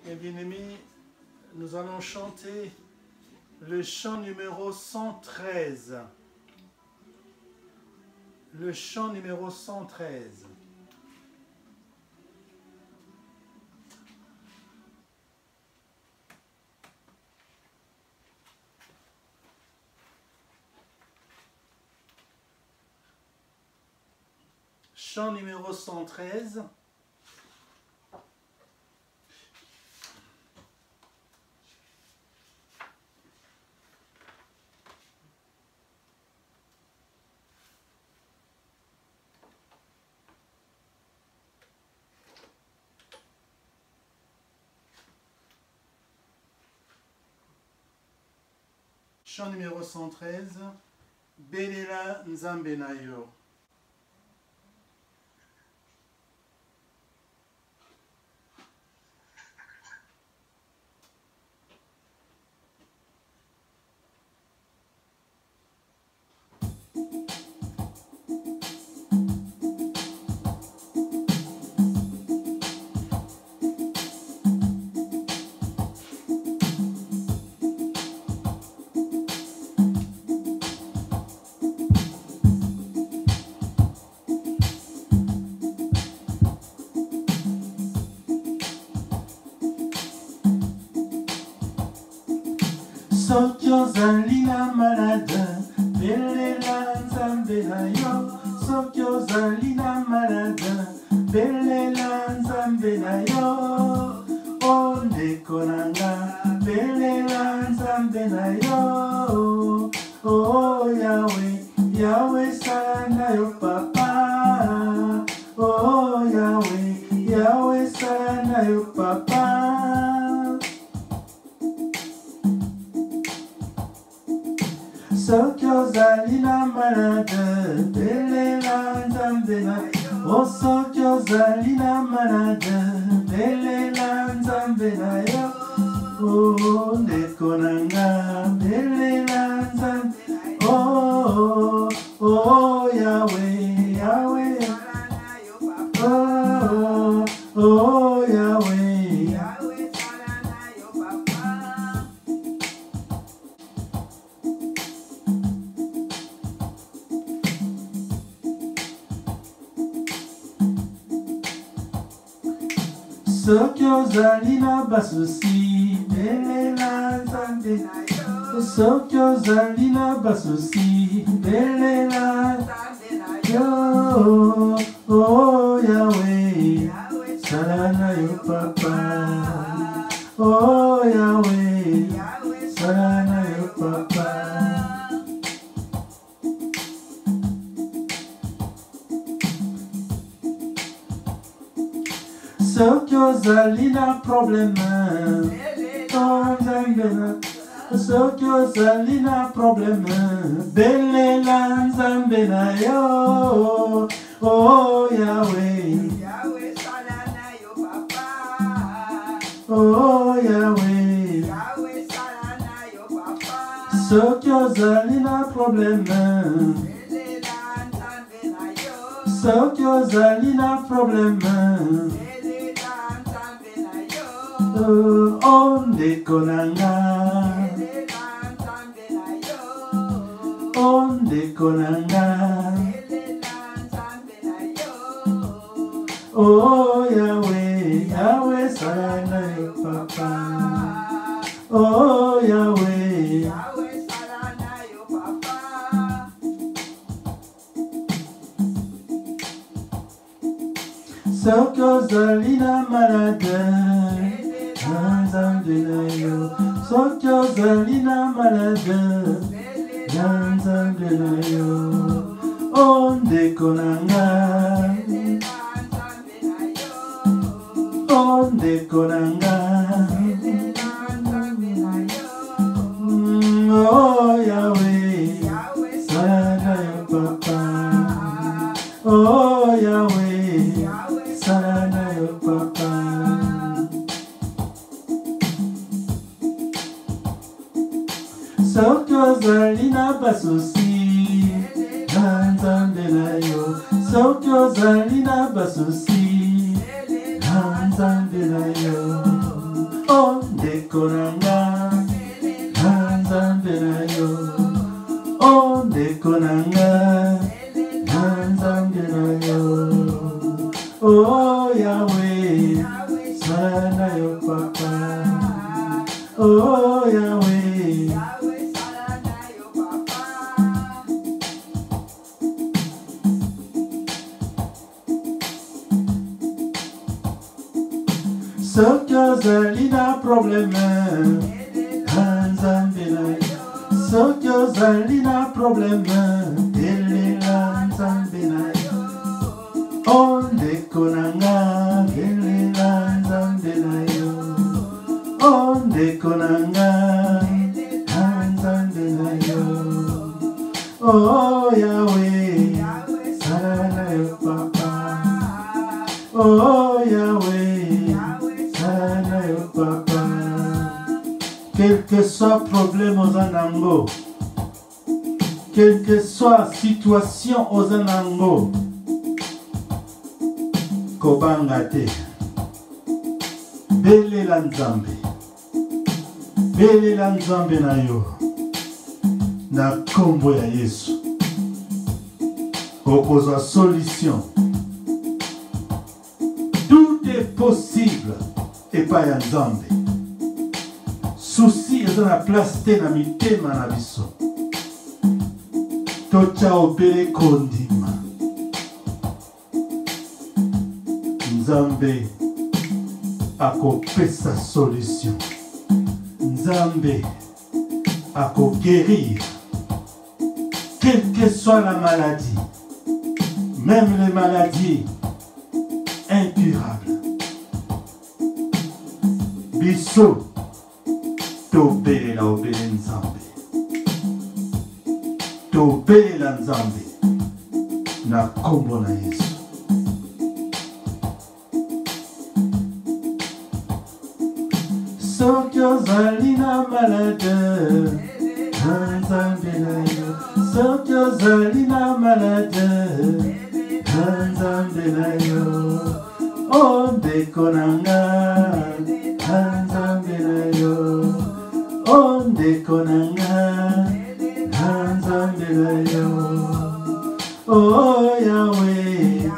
Mes bien-aimés, nous allons chanter le chant numéro 113. Le chant numéro 113. Chant numéro 113. Chant numéro 113. Belela Nzambe na yo. Soki ozali na malade, belela Nzambe na yo. Soki ozali na malade, belela Nzambe na yo. O ndeko nanga, belela Nzambe na yo. Oh Yahweh, Yahweh sala na yo papa. Oh Yahweh, Yahweh sala na yo papa. Soki ozali na malade, belela Nzambe na yo. Oh soki ozali na malade, belela Nzambe na yo. Oh ndeko nanga, belela Nzambe. Oh, oh Yahweh, Yahweh. Oh, oh Yahweh. Soki ozali na basusi, belela Nzambe na yo. Soki ozali na basusi, belela Nzambe na yo. Oh Yahweh, sala na yo papa. Oh Yahweh, sala na yo papa. Soki ozali na problème, oh Nzambe na. Soki ozali na problème, belela Nzambe na yo. Oh Yahweh, oh Yahweh, soki ozali na problème, soki ozali na problème. Oh ndeko nanga, oh ndeko nanga. Oh Yahweh, Yahweh sala na yo papa. Oh Yahweh, sala na yo papa. Soki ozali na malade, Nzambe na yo. Soki ozali na malade, Nzambe na yo. Oh ndeko nanga, oh ndeko nanga. Oh Yahweh, sala na yo papa. Oh Yahweh, sala na yo papa. Soki ozali na basusi, Nzambe na yo. Soki ozali na basusi, Nzambe na yo. oh ndeko nanga na nzambe na yo, oh ndeko nanga na nzambe na yo, oh Yahweh sana yo papa, oh Yahweh sana yo papa. Soki ozali na probleme na nzambe na yo, soki ozali na probleme belela nzambe na yo, oh ndeko nanga belela nzambe na yo, oh ndeko nanga na nzambe na yo, oh Yahweh sala na yo papa, oh Yahweh sala yo papa. Quel que soit problème aux anango, quelle que soit situation aux anango, kobanga te, belela nzambe, belela nzambe na yo, na kombo ya Yesu, okozwa solution. Tout est possible et pas ya nzambe. Souci eza na place te na mitema na biso. Tocha obele kondima. Nzambe akopesa solution. Nzambe akoguérir. Quelle que soit la maladie, même les maladies incurables. Biso tobelela obele nzambe, tobelela nzambe na kombo na Yesu. Soki ozali na malade na nzambe na yo, soki ozali na malade na nzambe na yo, oh ndeko nanga na nzambe na yo, oh ndeko nanga na nzambe na yo, oh Yahweh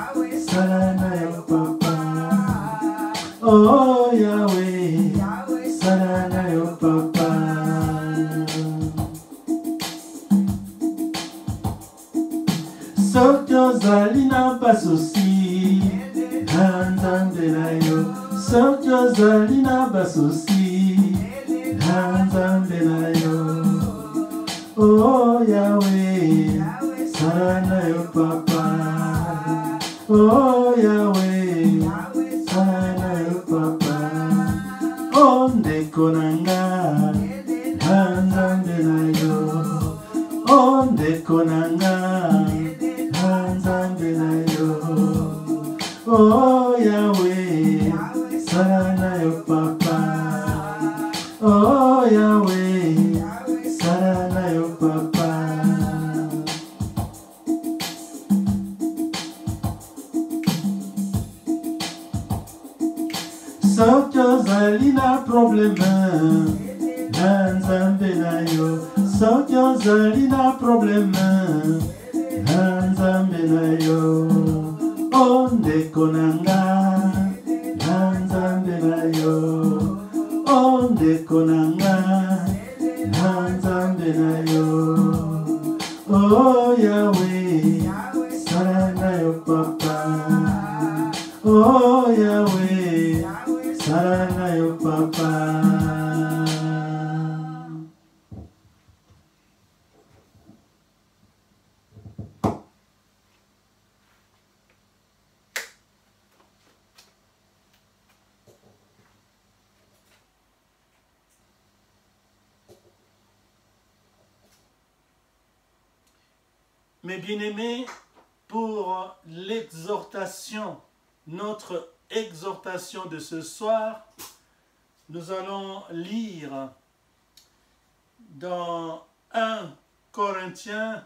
sala na yo papa, oh Yahweh sala na yo papa. Soki ozali na basusi na nzambe na yo, soki ozali na basusi na nzambe na yo, oh Yahweh sala na yo papa, oh Yahweh sala na yo papa, oh ndeko nanga na nzambe na yo, oh ndeko nanga na nzambe na yo, oh Yahweh sala na yo papa, oh Yahweh sala na yo papa. Soki ozali na probleme na nzambe na yo, soki ozali na probleme na nzambe na yo, oh ndeko nanga na nzambe na yo, oh ndeko nanga na nzambe na yo, oh Yahweh sala na yo papa, oh Yahweh sala na yo papa. Mes bien-aimés, pour l'exhortation, notre exhortation de ce soir, nous allons lire dans 1 Corinthiens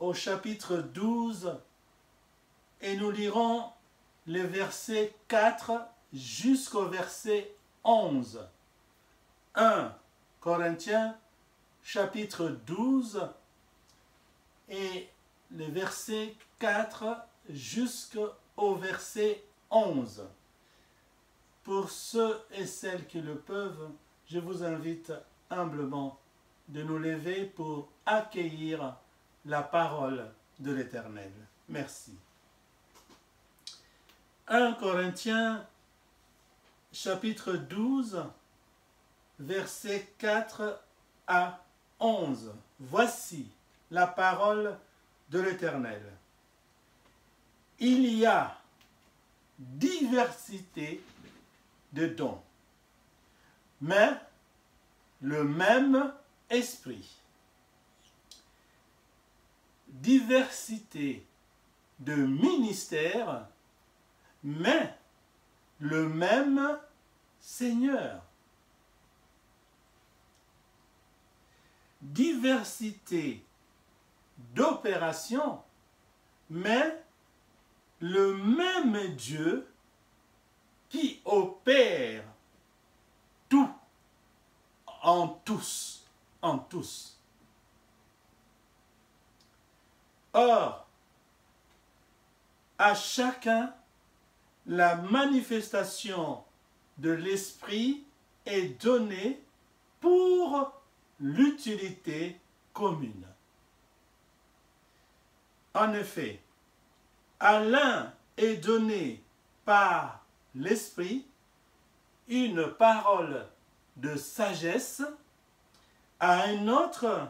au chapitre 12 et nous lirons les versets 4 jusqu'au verset 11. 1 Corinthiens chapitre 12 et le verset 4 jusqu'au verset 11. Pour ceux et celles qui le peuvent, je vous invite humblement de nous lever pour accueillir la parole de l'Éternel. Merci. 1 Corinthiens chapitre 12, versets 4 à 11. Voici la parole de l'Éternel. Il y a diversité de dons, mais le même esprit. Diversité de ministères, mais le même Seigneur. Diversité d'opérations, mais le même Dieu qui opère tout en tous, en tous. Or, à chacun, la manifestation de l'Esprit est donnée pour l'utilité commune. En effet, à l'un est donné par l'Esprit une parole de sagesse, à un autre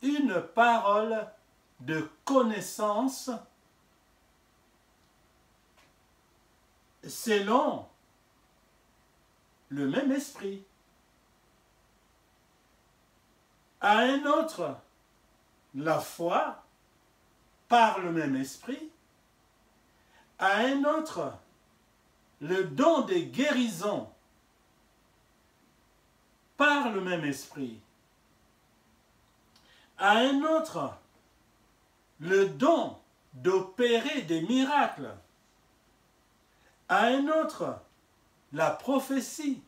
une parole de connaissance selon le même esprit. À un autre, la foi par le même esprit. À un autre, le don des guérisons par le même esprit. À un autre, le don d'opérer des miracles. À un autre, la prophétie.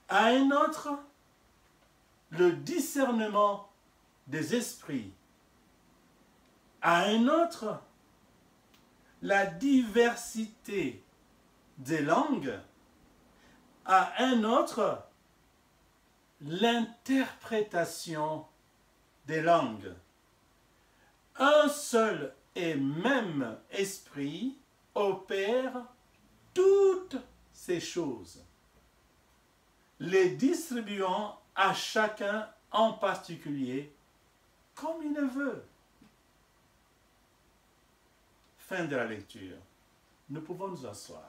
À un autre, le discernement des esprits. À un autre, la diversité des langues. À un autre, l'interprétation des langues. Un seul et même esprit opère toutes ces choses, les distribuant à chacun en particulier comme il le veut. Fin de la lecture. Nous pouvons nous asseoir.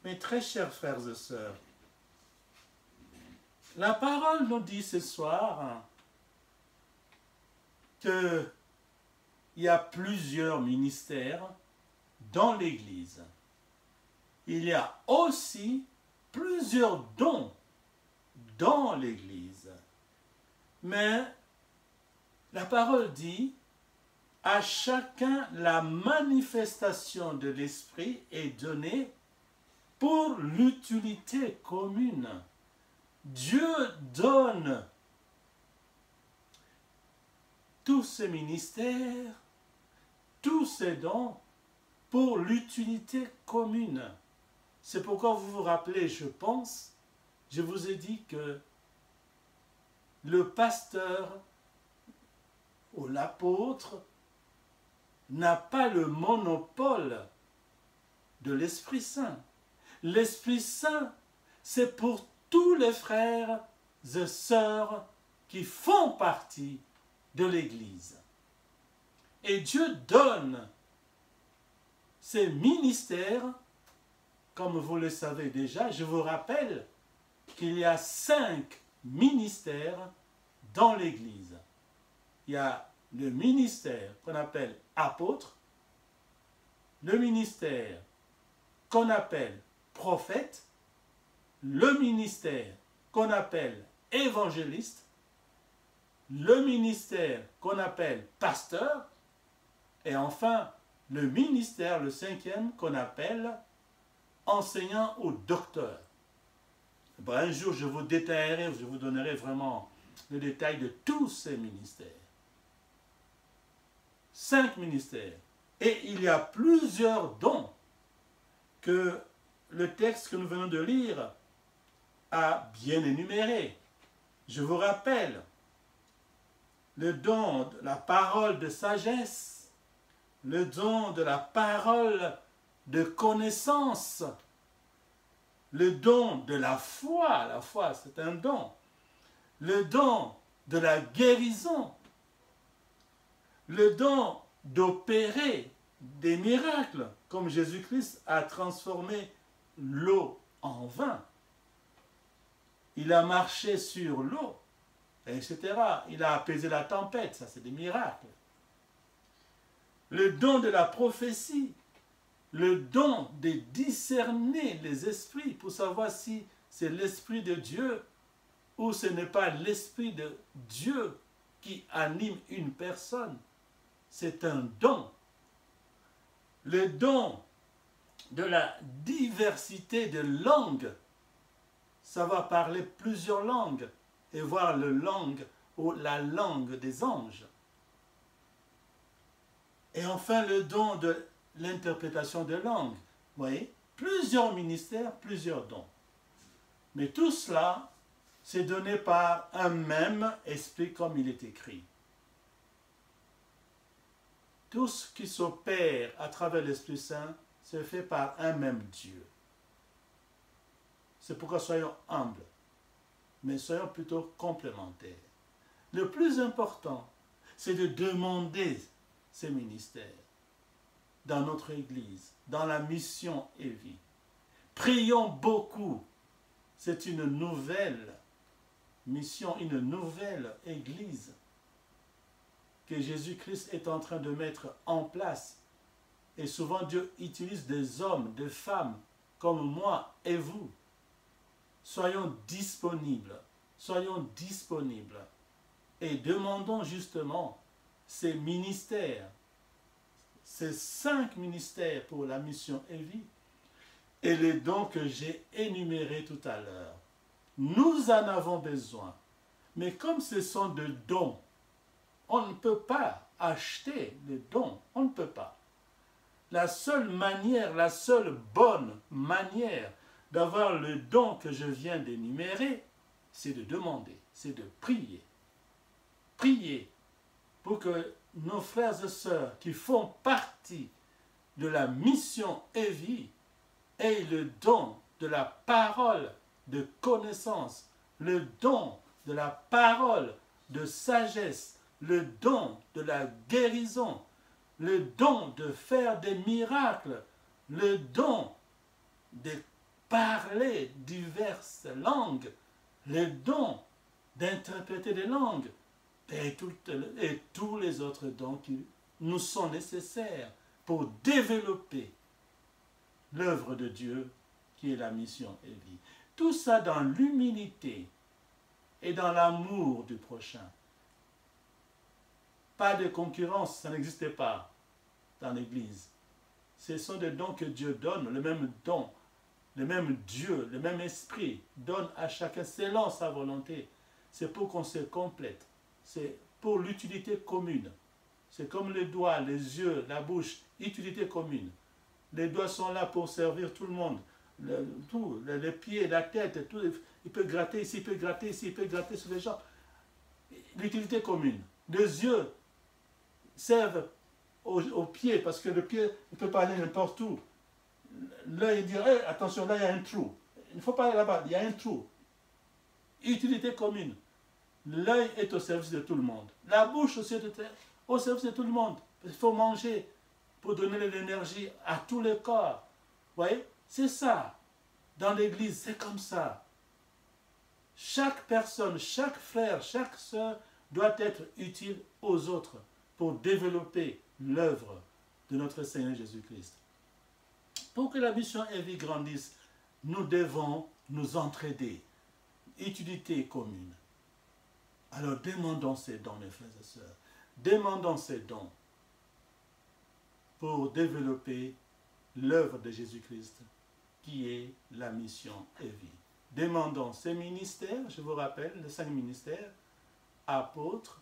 Mes très chers frères et sœurs, la parole nous dit ce soir qu'il y a plusieurs ministères dans l'Église. Il y a aussi plusieurs dons dans l'Église. Mais la parole dit, à chacun la manifestation de l'Esprit est donnée pour l'utilité commune. Dieu donne tous ces ministères, tous ces dons pour l'utilité commune. C'est pourquoi vous vous rappelez, je pense, je vous ai dit que le pasteur ou l'apôtre n'a pas le monopole de l'Esprit Saint. L'Esprit Saint, c'est pour tous les frères et sœurs qui font partie de l'Église. Et Dieu donne ces ministères, comme vous le savez déjà. Je vous rappelle qu'il y a 5 ministères dans l'Église. Il y a le ministère qu'on appelle apôtre, le ministère qu'on appelle prophète, le ministère qu'on appelle évangéliste, le ministère qu'on appelle pasteur, et enfin le ministère, le cinquième, qu'on appelle enseignant ou docteur. Bon, un jour, je vous détaillerai, je vous donnerai vraiment le détail de tous ces ministères. 5 ministères. Et il y a plusieurs dons que le texte que nous venons de lire a bien énuméré. Je vous rappelle le don de la parole de sagesse, le don de la parole de connaissance, le don de la foi c'est un don, le don de la guérison, le don d'opérer des miracles, comme Jésus-Christ a transformé l'eau en vin. Il a marché sur l'eau, etc. Il a apaisé la tempête, ça c'est des miracles. Le don de la prophétie, le don de discerner les esprits pour savoir si c'est l'esprit de Dieu ou ce n'est pas l'esprit de Dieu qui anime une personne. C'est un don. Le don de la diversité de langues, savoir parler plusieurs langues et voir la langue des anges. Et enfin, le don de l'interprétation de langues. Vous voyez, plusieurs ministères, plusieurs dons. Mais tout cela, c'est donné par un même esprit comme il est écrit. Tout ce qui s'opère à travers l'Esprit Saint se fait par un même Dieu. C'est pourquoi soyons humbles, mais soyons plutôt complémentaires. Le plus important, c'est de demander ces ministères dans notre Église, dans la mission et vie. Prions beaucoup. C'est une nouvelle mission, une nouvelle Église que Jésus-Christ est en train de mettre en place. Et souvent Dieu utilise des hommes, des femmes comme moi et vous. Soyons disponibles et demandons justement ces ministères, ces 5 ministères pour la mission et vie et les dons que j'ai énumérés tout à l'heure. Nous en avons besoin, mais comme ce sont des dons, on ne peut pas acheter les dons, on ne peut pas. La seule manière, la seule bonne manière d'avoir le don que je viens d'énumérer, c'est de demander, c'est de prier. Prier pour que nos frères et sœurs qui font partie de la mission et vie aient le don de la parole de connaissance, le don de la parole de sagesse, le don de la guérison, le don de faire des miracles, le don de parler diverses langues, le don d'interpréter des langues et tous les autres dons qui nous sont nécessaires pour développer l'œuvre de Dieu qui est la mission et vie. Tout ça dans l'humilité et dans l'amour du prochain. Pas de concurrence, ça n'existait pas dans l'Église. Ce sont des dons que Dieu donne, le même don, le même Dieu, le même esprit donne à chacun selon sa volonté. C'est pour qu'on se complète. C'est pour l'utilité commune. C'est comme les doigts, les yeux, la bouche, utilité commune. Les doigts sont là pour servir tout le monde. Les pieds, la tête, tout, il peut gratter ici, il peut gratter ici, il peut gratter sur les jambes. L'utilité commune. Les yeux servent aux pieds, parce que le pied, il peut pas aller n'importe où. L'œil dit, hey, attention, là il y a un trou. Il ne faut pas aller là-bas, il y a un trou. Utilité commune. L'œil est au service de tout le monde. La bouche aussi est au service de tout le monde. Il faut manger pour donner de l'énergie à tous les corps. Vous voyez, c'est ça. Dans l'Église, c'est comme ça. Chaque personne, chaque frère, chaque sœur doit être utile aux autres pour développer l'œuvre de notre Seigneur Jésus-Christ. Pour que la mission et vie grandisse, nous devons nous entraider. Utilité commune. Alors demandons ces dons, mes frères et sœurs. Demandons ces dons. pour développer l'œuvre de Jésus-Christ, qui est la mission et vie. Demandons ces ministères, je vous rappelle, les 5 ministères, apôtres,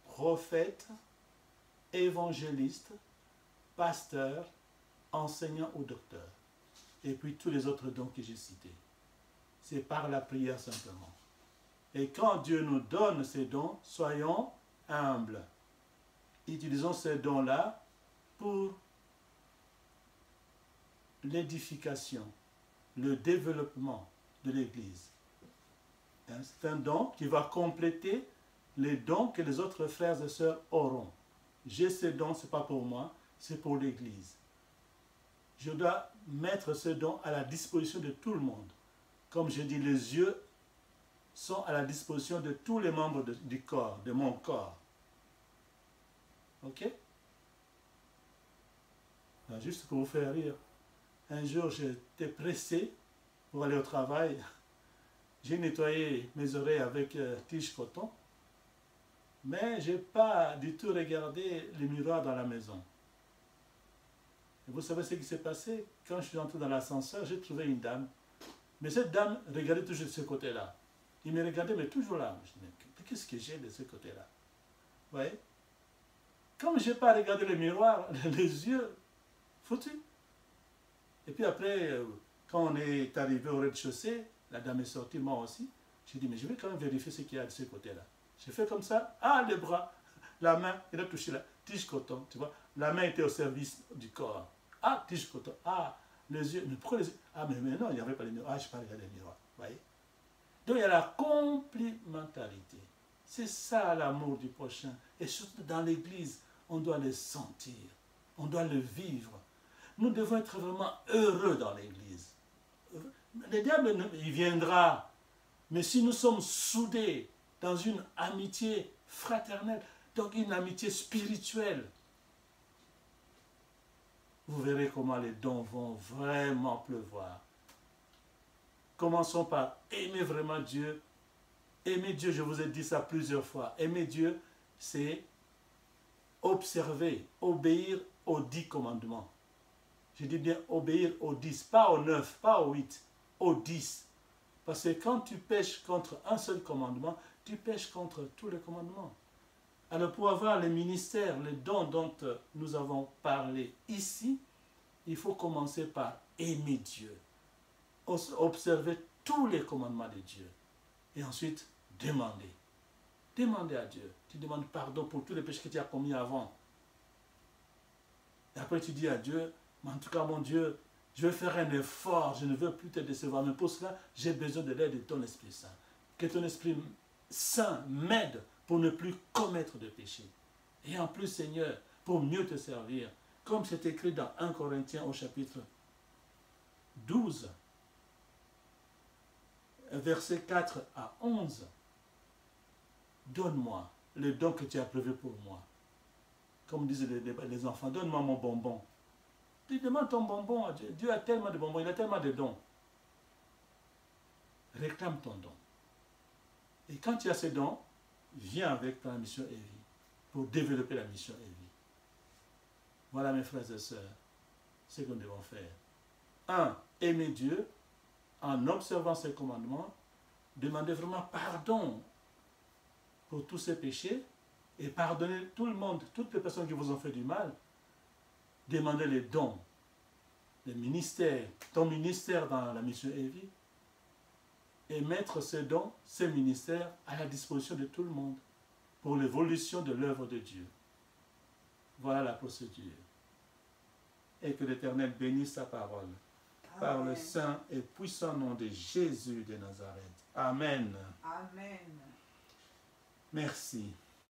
prophètes, évangélistes, pasteurs, enseignants ou docteurs. Et puis tous les autres dons que j'ai cités. C'est par la prière simplement. Et quand Dieu nous donne ces dons, soyons humbles. Utilisons ces dons-là pour l'édification, le développement de l'Église. C'est un don qui va compléter les dons que les autres frères et sœurs auront. J'ai ces dons, ce n'est pas pour moi, c'est pour l'Église. Je dois mettre ce don à la disposition de tout le monde. Comme je dis, les yeux sont à la disposition de tous les membres du corps, de mon corps. Ok? Alors, juste pour vous faire rire, un jour j'étais pressé pour aller au travail. J'ai nettoyé mes oreilles avec tige coton, mais je n'ai pas du tout regardé les miroirs dans la maison. Et vous savez ce qui s'est passé? Quand je suis entré dans l'ascenseur, j'ai trouvé une dame. Mais cette dame regardait toujours de ce côté-là. Il me regardait, mais toujours là. Je me dis, mais qu'est-ce que j'ai de ce côté-là? Vous voyez? Comme je n'ai pas regardé le miroir, les yeux foutus. Et puis après, quand on est arrivé au rez-de-chaussée, la dame est sortie, moi aussi. J'ai dit, mais je vais quand même vérifier ce qu'il y a de ce côté-là. J'ai fait comme ça. Ah, les bras, la main, il a touché la tige coton, tu vois. La main était au service du corps. Ah, tige coton. Ah, les yeux. Mais pourquoi les yeux? Ah, mais non, il n'y avait pas les miroirs. Ah, je n'ai pas regardé les miroirs. Vous voyez? Donc, il y a la complémentarité. C'est ça l'amour du prochain. Et surtout dans l'Église, on doit le sentir. On doit le vivre. Nous devons être vraiment heureux dans l'Église. Le diable, il viendra. Mais si nous sommes soudés dans une amitié fraternelle, donc une amitié spirituelle, vous verrez comment les dons vont vraiment pleuvoir. Commençons par aimer vraiment Dieu. Aimer Dieu, je vous ai dit ça plusieurs fois. Aimer Dieu, c'est observer, obéir aux 10 commandements. Je dis bien obéir aux 10, pas aux 9, pas aux 8, aux 10. Parce que quand tu pêches contre un seul commandement, tu pêches contre tous les commandements. Alors pour avoir les ministères, les dons dont nous avons parlé ici, il faut commencer par aimer Dieu. Observer tous les commandements de Dieu. Et ensuite, demander. Demander à Dieu. Tu demandes pardon pour tous les péchés que tu as commis avant. Et après tu dis à Dieu, mais en tout cas mon Dieu, je vais faire un effort, je ne veux plus te décevoir. Mais pour cela, j'ai besoin de l'aide de ton Esprit Saint. Que ton Esprit Saint m'aide pour ne plus commettre de péché. Et en plus, Seigneur, pour mieux te servir, comme c'est écrit dans 1 Corinthiens au chapitre 12, versets 4 à 11, donne-moi le don que tu as prévu pour moi. Comme disent les enfants, donne-moi mon bonbon. Tu demandes ton bonbon à Dieu. Dieu a tellement de bonbons, il a tellement de dons. Réclame ton don. Et quand tu as ces dons, viens avec ta mission et vie pour développer la mission et vie. Voilà mes frères et sœurs, ce que nous devons faire. 1. Aimer Dieu en observant ses commandements, demander vraiment pardon pour tous ses péchés et pardonner tout le monde, toutes les personnes qui vous ont fait du mal. Demander les dons, les ministères, ton ministère dans la mission et vie, et mettre ces dons, ces ministères à la disposition de tout le monde pour l'évolution de l'œuvre de Dieu. Voilà la procédure. Et que l'Éternel bénisse sa parole. Amen. Par le saint et puissant nom de Jésus de Nazareth. Amen. Amen. Merci.